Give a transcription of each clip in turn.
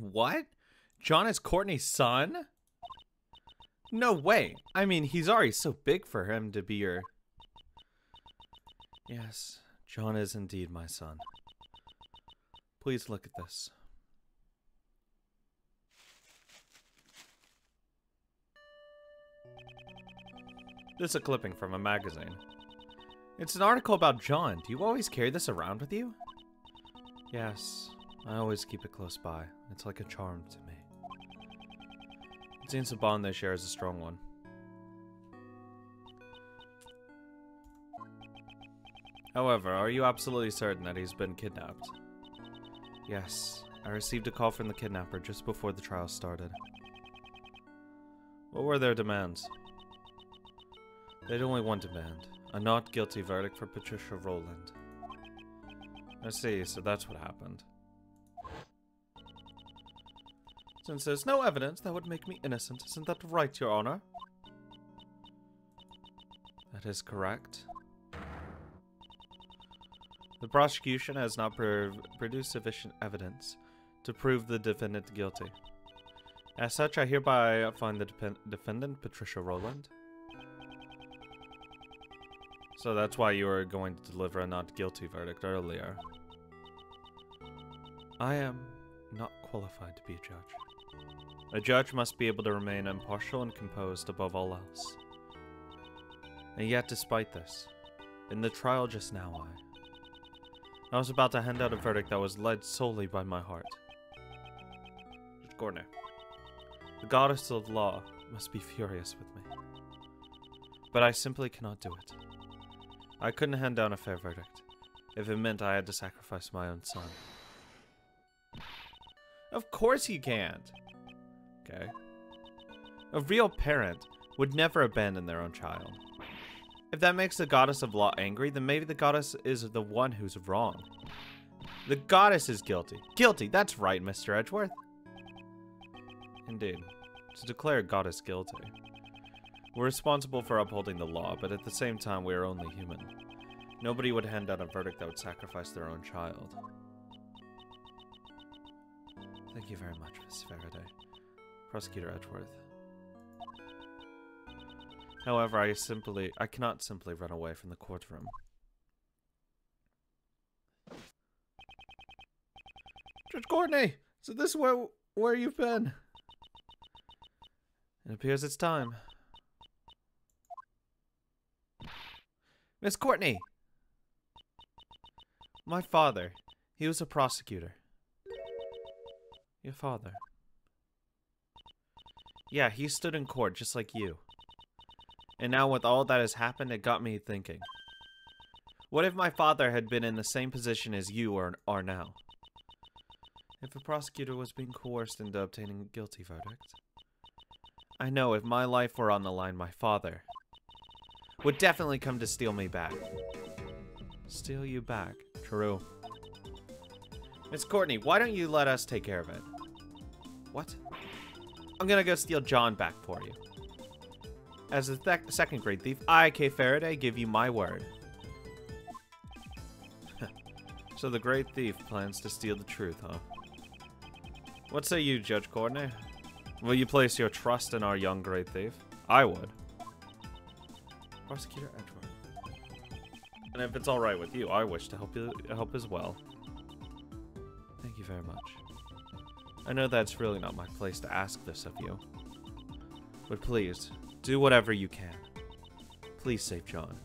What? John is Courtney's son? No way. I mean, he's already so big for him to be your... Yes, John is indeed my son. Please look at this. This is a clipping from a magazine. It's an article about John. Do you always carry this around with you? Yes, I always keep it close by. It's like a charm to me. It seems the bond they share is a strong one. However, are you absolutely certain that he's been kidnapped? Yes, I received a call from the kidnapper just before the trial started. What were their demands? They had only one demand, a not guilty verdict for Patricia Rowland. I see, so that's what happened. Since there's no evidence that would make me innocent, isn't that right, Your Honor? That is correct. The prosecution has not produced sufficient evidence to prove the defendant guilty. As such, I hereby find the defendant, Patricia Rowland. So that's why you were going to deliver a not guilty verdict earlier. I am not qualified to be a judge. A judge must be able to remain impartial and composed above all else. And yet, despite this, in the trial just now, I was about to hand out a verdict that was led solely by my heart. Judge Gordner, the goddess of law must be furious with me. But I simply cannot do it. I couldn't hand down a fair verdict if it meant I had to sacrifice my own son. Of course you can't. Okay. A real parent would never abandon their own child. If that makes the goddess of law angry, then maybe the goddess is the one who's wrong. The goddess is guilty. Guilty, that's right, Mr. Edgeworth. Indeed. To declare a goddess guilty. We're responsible for upholding the law, but at the same time, we are only human. Nobody would hand down a verdict that would sacrifice their own child. Thank you very much, Miss Faraday. Prosecutor Edgeworth. However, I cannot simply run away from the courtroom. Judge Courtney! So this is where you've been? It appears it's time. Miss Courtney! My father. He was a prosecutor. Your father? Yeah, he stood in court just like you. And now with all that has happened, it got me thinking. What if my father had been in the same position as you are now? If a prosecutor was being coerced into obtaining a guilty verdict? I know if my life were on the line, my father would definitely come to steal me back. Steal you back? True. Miss Courtney, why don't you let us take care of it? What? I'm gonna go steal John back for you. As a second grade thief, I, K. Faraday, give you my word. So the great thief plans to steal the truth, huh? What say you, Judge Courtney? Will you place your trust in our young great thief? I would. Prosecutor Edgeworth. And if it's alright with you, I wish to help as well. Thank you very much. I know that's really not my place to ask this of you. But please, do whatever you can. Please save John.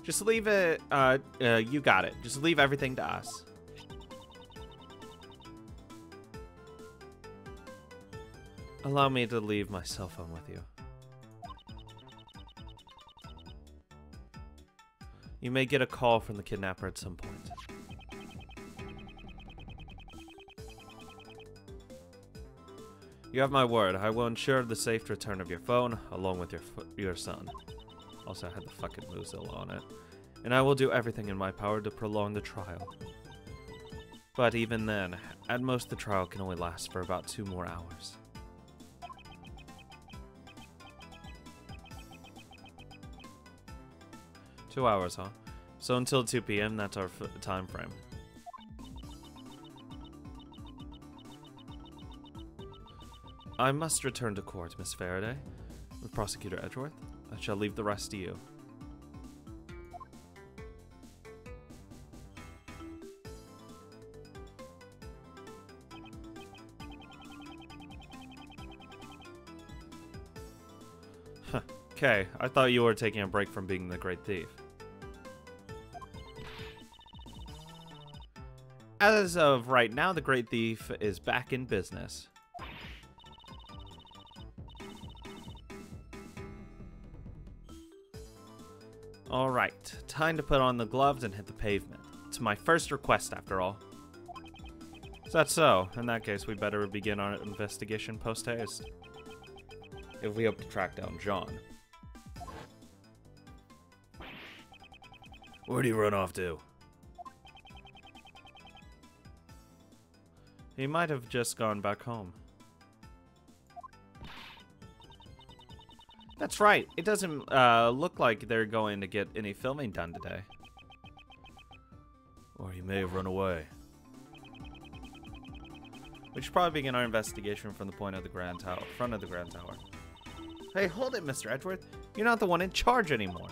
Just leave it, you got it. Just leave everything to us. Allow me to leave my cell phone with you. You may get a call from the kidnapper at some point. You have my word. I will ensure the safe return of your phone, along with your son. Also, I had the fucking Mozilla on it. And I will do everything in my power to prolong the trial. But even then, at most the trial can only last for about 2 more hours. Two hours, huh? So until 2 p.m., that's our time frame. I must return to court, Miss Faraday. With Prosecutor Edgeworth, I shall leave the rest to you. Okay, I thought you were taking a break from being the Great Thief. As of right now, the Great Thief is back in business. Alright, time to put on the gloves and hit the pavement. It's my first request, after all. Is that so? In that case, we better begin our investigation post-haste. If we hope to track down John. Where'd he run off to? He might have just gone back home. That's right. It doesn't look like they're going to get any filming done today. Or he may have run away. We should probably begin our investigation from the point of the Grand Tower, front of the Grand Tower. Hey, hold it, Mr. Edgeworth. You're not the one in charge anymore.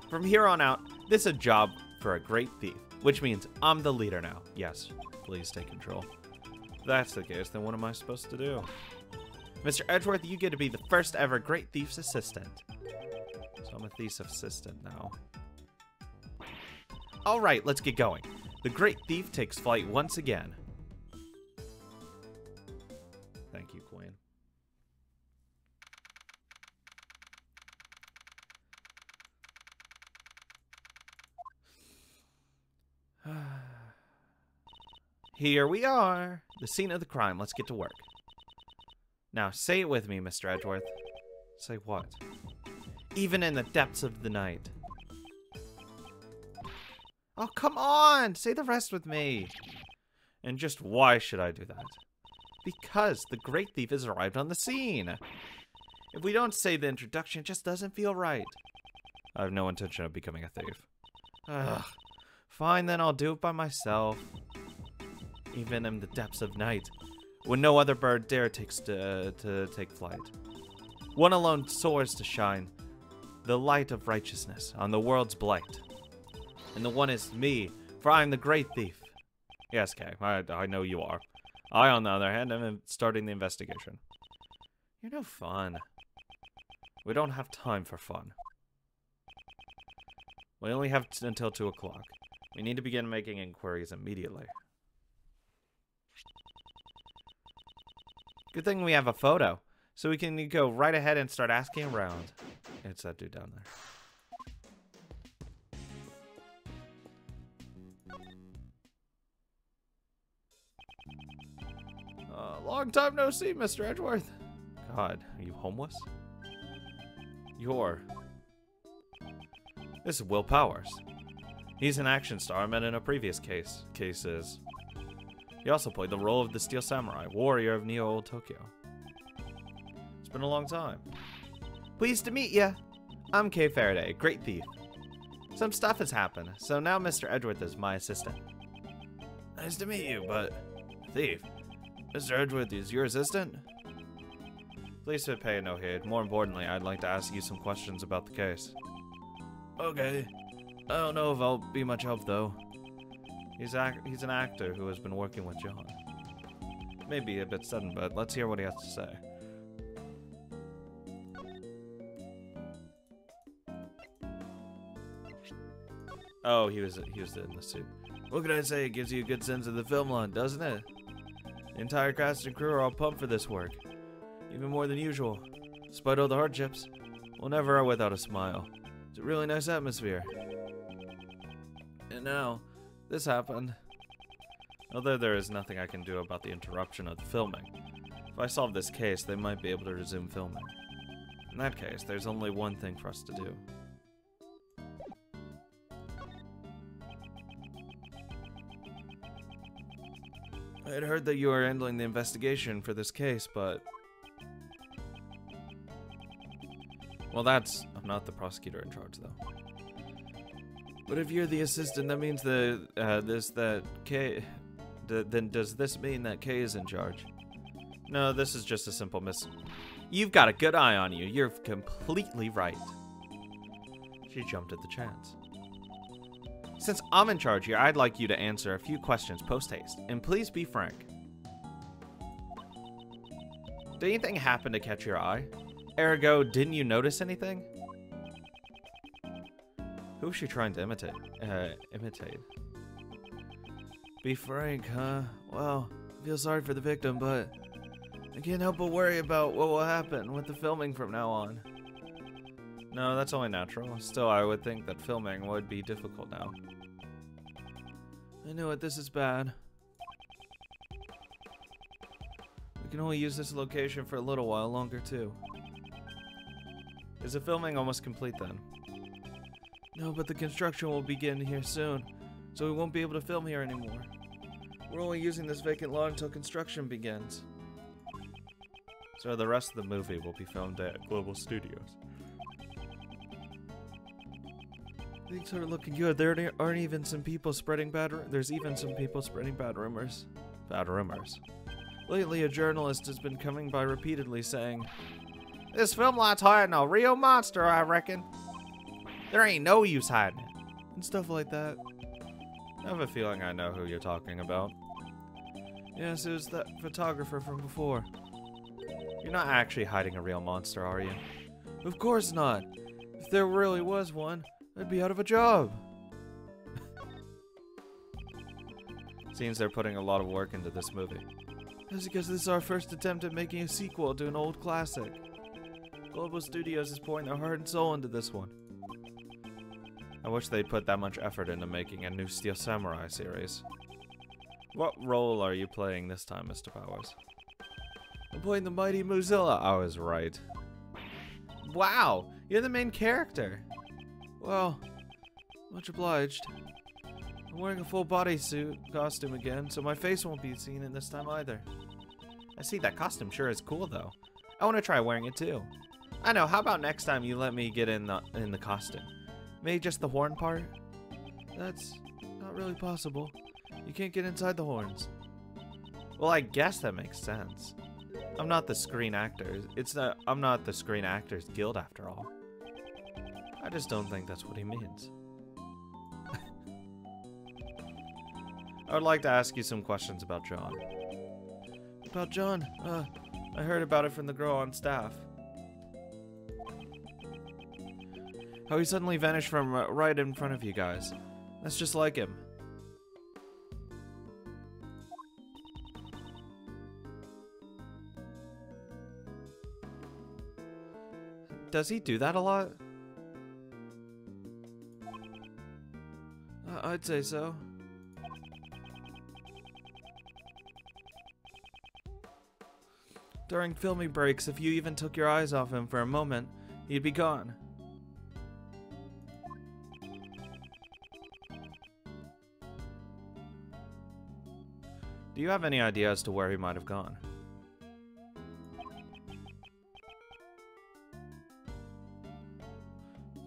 From here on out, this is a job for a great thief, which means I'm the leader now. Yes, please take control. If that's the case, then what am I supposed to do? Mr. Edgeworth, you get to be the first ever Great Thief's assistant. So I'm a thief's assistant now. Alright, let's get going. The Great Thief takes flight once again. Thank you, Queen. Here we are. The scene of the crime. Let's get to work. Now, say it with me, Mr. Edgeworth. Say what? Even in the depths of the night. Oh, come on! Say the rest with me. And just why should I do that? Because the Great Thief has arrived on the scene. If we don't say the introduction, it just doesn't feel right. I have no intention of becoming a thief. Ugh. Fine, then I'll do it by myself. Even in the depths of night, when no other bird dare takes to take flight. One alone soars to shine the light of righteousness on the world's blight. And the one is me, for I am the Great Thief. Yes, Kay, I know you are. I, on the other hand, am starting the investigation. You're no fun. We don't have time for fun. We only have until 2 o'clock. We need to begin making inquiries immediately. Good thing we have a photo, so we can go right ahead and start asking around. It's that dude down there. Long time no see, Mr. Edgeworth. God, are you homeless? This is Will Powers. He's an action star I met in a previous cases. He also played the role of the Steel Samurai, warrior of Neo Old Tokyo. It's been a long time. Pleased to meet ya. I'm Kay Faraday, Great Thief. Some stuff has happened, so now Mr. Edgeworth is my assistant. Nice to meet you, but... Thief, Mr. Edgeworth is your assistant? Please pay no heed. More importantly, I'd like to ask you some questions about the case. Okay. I don't know if I'll be much help, though. He's an actor who has been working with John. Maybe a bit sudden, but let's hear what he has to say. Oh, he was in the suit. What can I say? It gives you a good sense of the film line, doesn't it? The entire cast and crew are all pumped for this work. Even more than usual. Despite all the hardships, we'll never are without a smile. It's a really nice atmosphere. And now, this happened. Although there is nothing I can do about the interruption of the filming. If I solve this case, they might be able to resume filming. In that case, there's only one thing for us to do. I had heard that you were handling the investigation for this case, but... Well, I'm not the prosecutor in charge, though. But if you're the assistant, that means then does this mean that Kay is in charge? No, this is just a simple You've got a good eye on you. You're completely right. She jumped at the chance. Since I'm in charge here, I'd like you to answer a few questions post-haste. And please be frank. Did anything happen to catch your eye? Ergo, didn't you notice anything? Who's she trying to imitate? Be frank, huh? Well, I feel sorry for the victim, but I can't help but worry about what will happen with the filming from now on. No, that's only natural. Still, I would think that filming would be difficult now. I know it, this is bad. We can only use this location for a little while longer, too. Is the filming almost complete then? No, but the construction will begin here soon, so we won't be able to film here anymore. We're only using this vacant lot until construction begins. So the rest of the movie will be filmed at Global Studios. Things are looking good. There aren't even some people spreading There's even some people spreading bad rumors. Bad rumors. Lately, a journalist has been coming by repeatedly saying, "This film lot's hiding a real monster, I reckon. There ain't no use hiding it." And stuff like that. I have a feeling I know who you're talking about. Yes, it was that photographer from before. You're not actually hiding a real monster, are you? Of course not. If there really was one, I'd be out of a job. Seems they're putting a lot of work into this movie. That's because this is our first attempt at making a sequel to an old classic. Global Studios is pouring their heart and soul into this one. I wish they'd put that much effort into making a new Steel Samurai series. What role are you playing this time, Mr. Powers? I'm playing the mighty Mozilla. I was right. Wow, you're the main character. Well, much obliged. I'm wearing a full bodysuit costume again, so my face won't be seen in this time either. I see, that costume sure is cool though. I want to try wearing it too. I know, how about next time you let me get in the costume? Maybe just the horn part? That's not really possible. You can't get inside the horns. Well, I guess that makes sense. I'm not the Screen Actors. I'm not the Screen Actors Guild after all. I just don't think that's what he means. I would like to ask you some questions about John. About John? I heard about it from the girl on staff. How he suddenly vanished from right in front of you guys. That's just like him. Does he do that a lot? I'd say so. During filming breaks, if you even took your eyes off him for a moment, he'd be gone. Do you have any idea as to where he might have gone?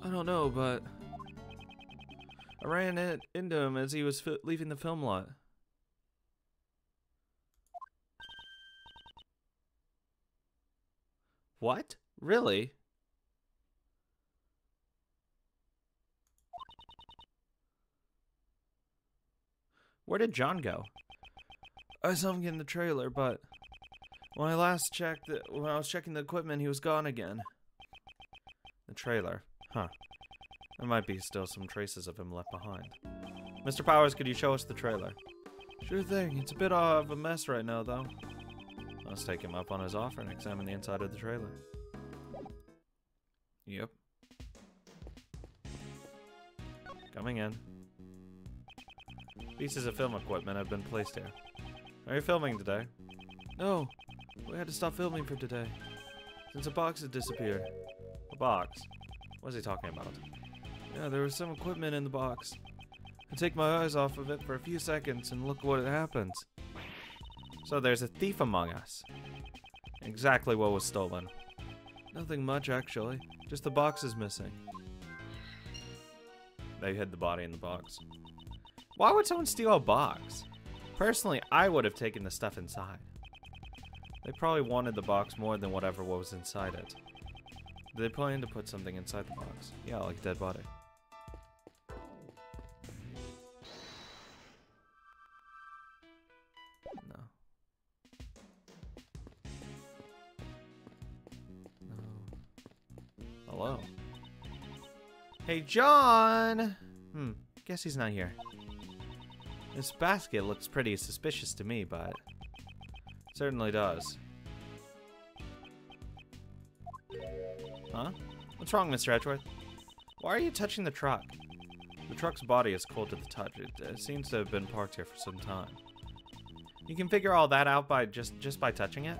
I don't know, but I ran into him as he was leaving the film lot. What? Really? Where did John go? I saw him get in the trailer, but when I last checked, when I was checking the equipment, he was gone again. The trailer? Huh. There might be still some traces of him left behind. Mr. Powers, could you show us the trailer? Sure thing. It's a bit of a mess right now, though. Let's take him up on his offer and examine the inside of the trailer. Yep. Coming in. Pieces of film equipment have been placed here. Are you filming today? No. We had to stop filming for today. Since a box had disappeared. A box? What is he talking about? Yeah, there was some equipment in the box. I take my eyes off of it for a few seconds and look what happens. So there's a thief among us. Exactly what was stolen. Nothing much, actually. Just the box is missing. They hid the body in the box. Why would someone steal a box? Personally, I would have taken the stuff inside. They probably wanted the box more than whatever was inside it. Did they plan to put something inside the box? Yeah, like a dead body. No. No. Hello. Hey, John! Guess he's not here. This basket looks pretty suspicious to me, but it certainly does. Huh? What's wrong, Mr. Edgeworth? Why are you touching the truck? The truck's body is cold to the touch. It seems to have been parked here for some time. You can figure all that out by just by touching it?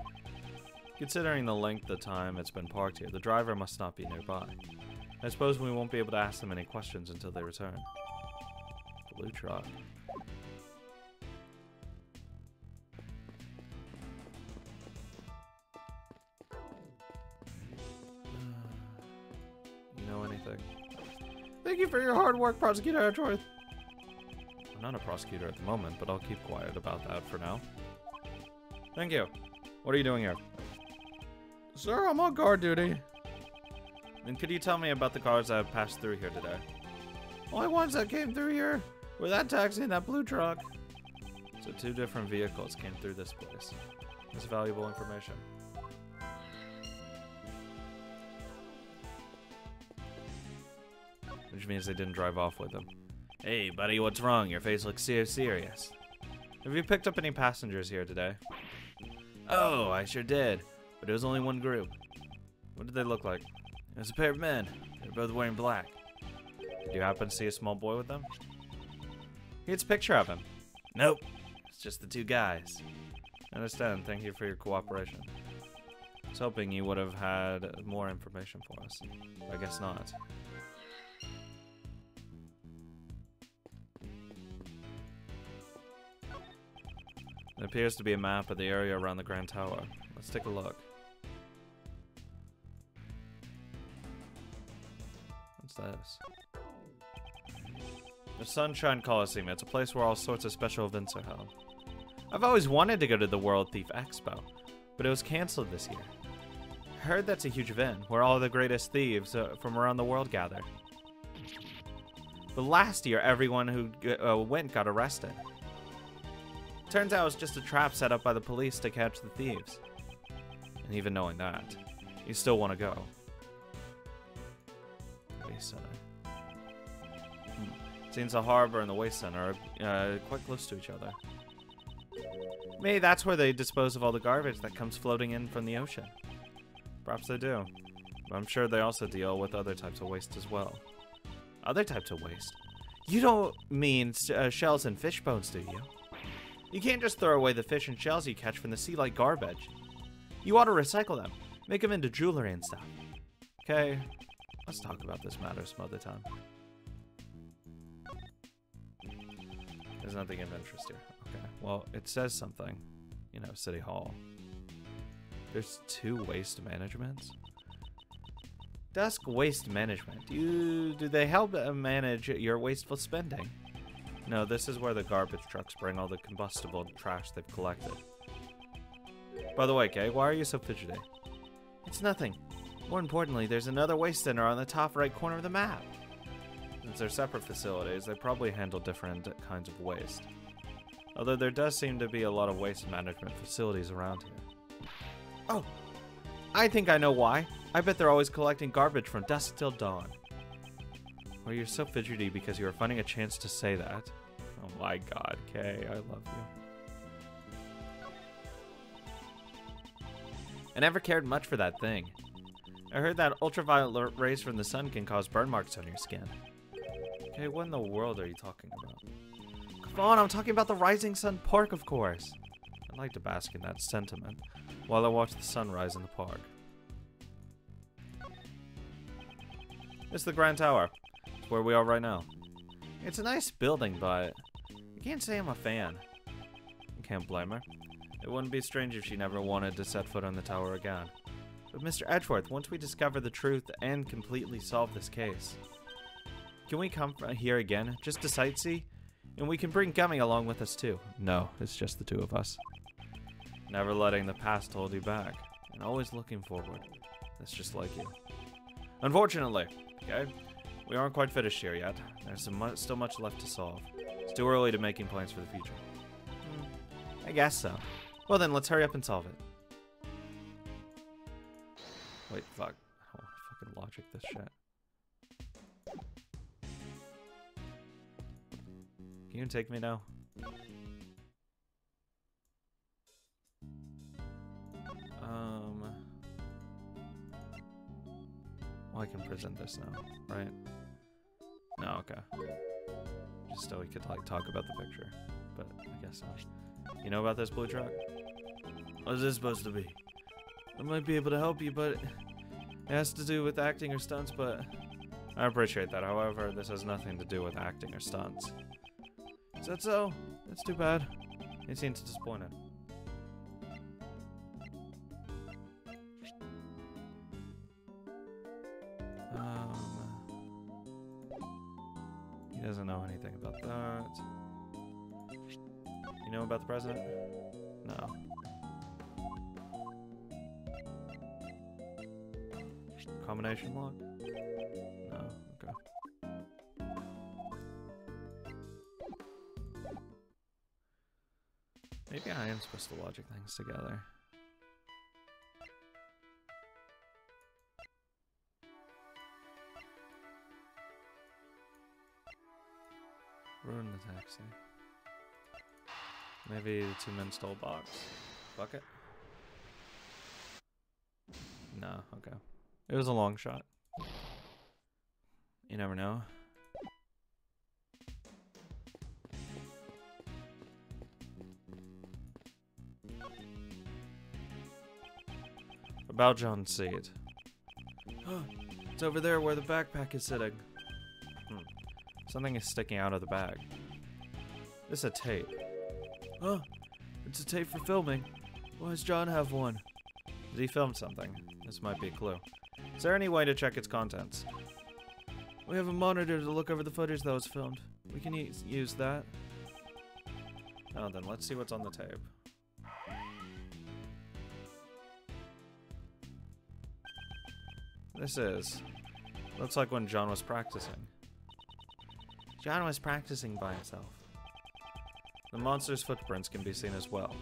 Considering the length of time it's been parked here, the driver must not be nearby. I suppose we won't be able to ask them any questions until they return. Blue truck. You know anything? Thank you for your hard work, Prosecutor Edgeworth. I'm not a prosecutor at the moment, but I'll keep quiet about that for now. Thank you. What are you doing here? Sir, I'm on guard duty. Then could you tell me about the cars that have passed through here today? Only ones that came through here were that taxi and that blue truck. So 2 different vehicles came through this place. That's valuable information. Which means they didn't drive off with them. Hey, buddy, what's wrong? Your face looks serious. Have you picked up any passengers here today? Oh, I sure did. But it was only one group. What did they look like? It was a pair of men. They were both wearing black. Did you happen to see a small boy with them? Here's a picture of him. Nope. It's just the 2 guys. I understand. Thank you for your cooperation. I was hoping you would have had more information for us. I guess not. It appears to be a map of the area around the Grand Tower. Let's take a look. What's this? The Sunshine Coliseum. It's a place where all sorts of special events are held. I've always wanted to go to the World Thief Expo, but it was canceled this year. I heard that's a huge event where all the greatest thieves from around the world gather. But last year, everyone who went got arrested. Turns out it was just a trap set up by the police to catch the thieves. And even knowing that, you still want to go. Waste Center. Seems the harbor and the waste center are quite close to each other. Maybe that's where they dispose of all the garbage that comes floating in from the ocean. Perhaps they do. But I'm sure they also deal with other types of waste as well. Other types of waste? You don't mean shells and fish bones, do you? You can't just throw away the fish and shells you catch from the sea like garbage. You ought to recycle them. Make them into jewelry and stuff. Okay, let's talk about this matter some other time. There's nothing of interest here. Okay, well, it says something. You know, City Hall. There's 2 waste managements? Dusk Waste Management. Do they help manage your wasteful spending? No, this is where the garbage trucks bring all the combustible trash they've collected. By the way, Kay, why are you so fidgety? It's nothing. More importantly, there's another waste center on the top right corner of the map. Since they're separate facilities, they probably handle different kinds of waste. Although there does seem to be a lot of waste management facilities around here. Oh, I think I know why. I bet they're always collecting garbage from dusk till dawn. Well, you're so fidgety because you were finding a chance to say that. Oh my god, Kay, I love you. I never cared much for that thing. I heard that ultraviolet rays from the sun can cause burn marks on your skin. Okay, what in the world are you talking about? Come on, I'm talking about the Rising Sun Park, of course. I'd like to bask in that sentiment while I watch the sunrise in the park. It's the Grand Tower. It's where we are right now. It's a nice building, but I can't say I'm a fan. I can't blame her. It wouldn't be strange if she never wanted to set foot on the tower again. But Mr. Edgeworth, once we discover the truth and completely solve this case, Can we come here again, just to sightsee? And we can bring Gummy along with us too. No, it's just the two of us. Never letting the past hold you back, and always looking forward. That's just like you. Unfortunately, okay, we aren't quite finished here yet. There's still much left to solve. It's too early to making plans for the future. I guess so. Well then, let's hurry up and solve it. Wait, fuck. I don't want to fucking logic this shit. Can you take me now? Well, I can present this now, right? No, okay. Just so we could, like, talk about the picture. But I guess not. You know about this blue truck? What is this supposed to be? I might be able to help you, but it has to do with acting or stunts, but I appreciate that. However, this has nothing to do with acting or stunts. Is that so? That's too bad. He seems disappointed. He doesn't know anything about that. You know about the president? No. Combination lock? No, okay. Maybe I am supposed to logic things together. Ruin the taxi. Maybe the 2 men stole box. Fuck it. No, okay. It was a long shot. You never know. About John's seat. It's over there where the backpack is sitting. Something is sticking out of the bag. This is a tape. Oh, it's a tape for filming. Why does John have one? Did he film something? This might be a clue. Is there any way to check its contents? We have a monitor to look over the footage that was filmed. We can use that. Oh, then let's see what's on the tape. Looks like when John was practicing. John was practicing by himself. The monster's footprints can be seen as well.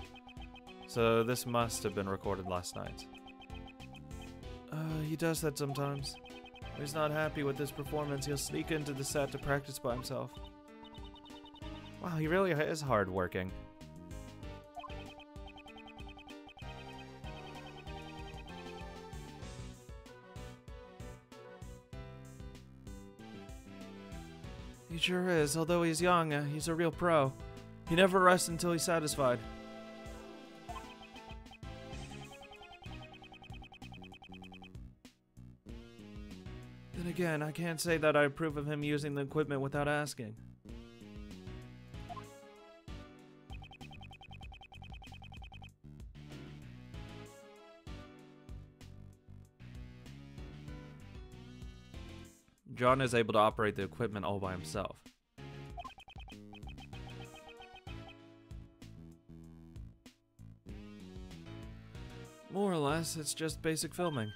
So this must have been recorded last night. He does that sometimes. When he's not happy with his performance, he'll sneak into the set to practice by himself. Wow, he really is hardworking. He sure is. Although he's young, he's a real pro. He never rests until he's satisfied. Then again, I can't say that I approve of him using the equipment without asking. John is able to operate the equipment all by himself. More or less, it's just basic filming.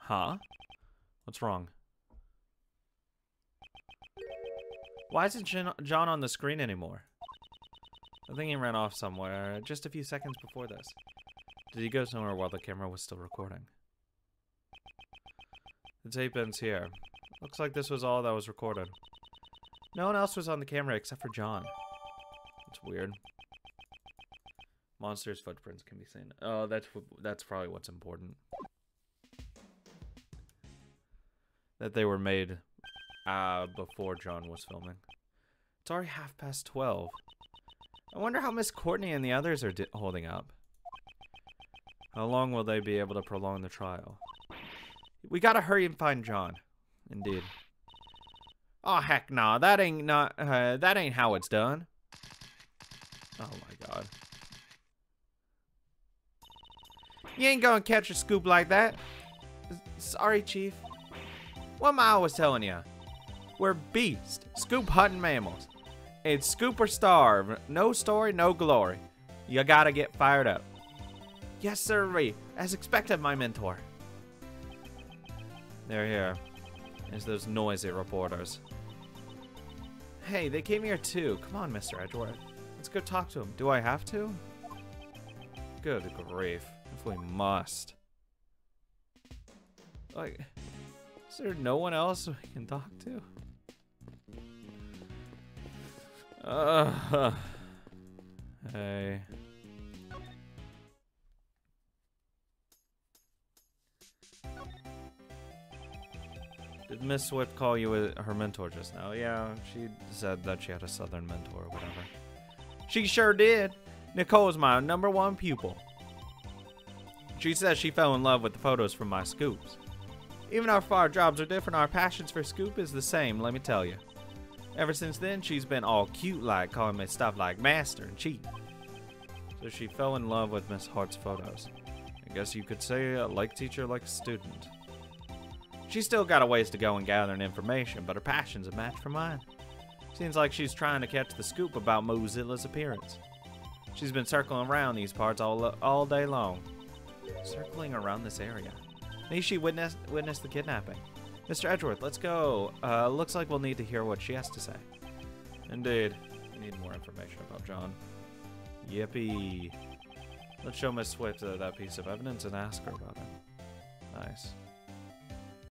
Huh? What's wrong? Why isn't John on the screen anymore? I think he ran off somewhere just a few seconds before this. Did he go somewhere while the camera was still recording? The tape ends here. Looks like this was all that was recorded. No one else was on the camera except for John. It's weird. Monster's footprints can be seen. Oh, that's probably what's important. That they were made before John was filming. It's already 12:30. I wonder how Miss Courtney and the others are holding up. How long will they be able to prolong the trial? We gotta hurry and find John. Indeed. Oh heck nah, that ain't how it's done. Oh my god. You ain't gonna catch a scoop like that. Sorry, Chief. What am I always telling you? We're beasts, scoop hunting mammals. It's scoop or starve. No story, no glory. You gotta get fired up. Yes, sirree. As expected, my mentor. They're here. There's those noisy reporters. Hey, they came here too. Come on, Mr. Edgeworth. Let's go talk to them. Do I have to? Good grief. If we must. Like, is there no one else we can talk to? Hey. Did Miss Swift call you her mentor just now? Yeah, she said that she had a southern mentor or whatever. She sure did. Nicole's my #1 pupil. She says she fell in love with the photos from my scoops. Even if our jobs are different, our passions for scoop is the same, let me tell you. Ever since then, she's been all cute-like, calling me stuff like master and chief. So she fell in love with Miss Hart's photos. I guess you could say like teacher, like student. She's still got a ways to go in gathering information, but her passion's a match for mine. Seems like she's trying to catch the scoop about Mozilla's appearance. She's been circling around these parts all day long. Circling around this area. Maybe she witnessed the kidnapping. Mr. Edgeworth, let's go. Looks like we'll need to hear what she has to say. Indeed. We need more information about John. Yippee. Let's show Miss Swift that piece of evidence and ask her about it. Nice.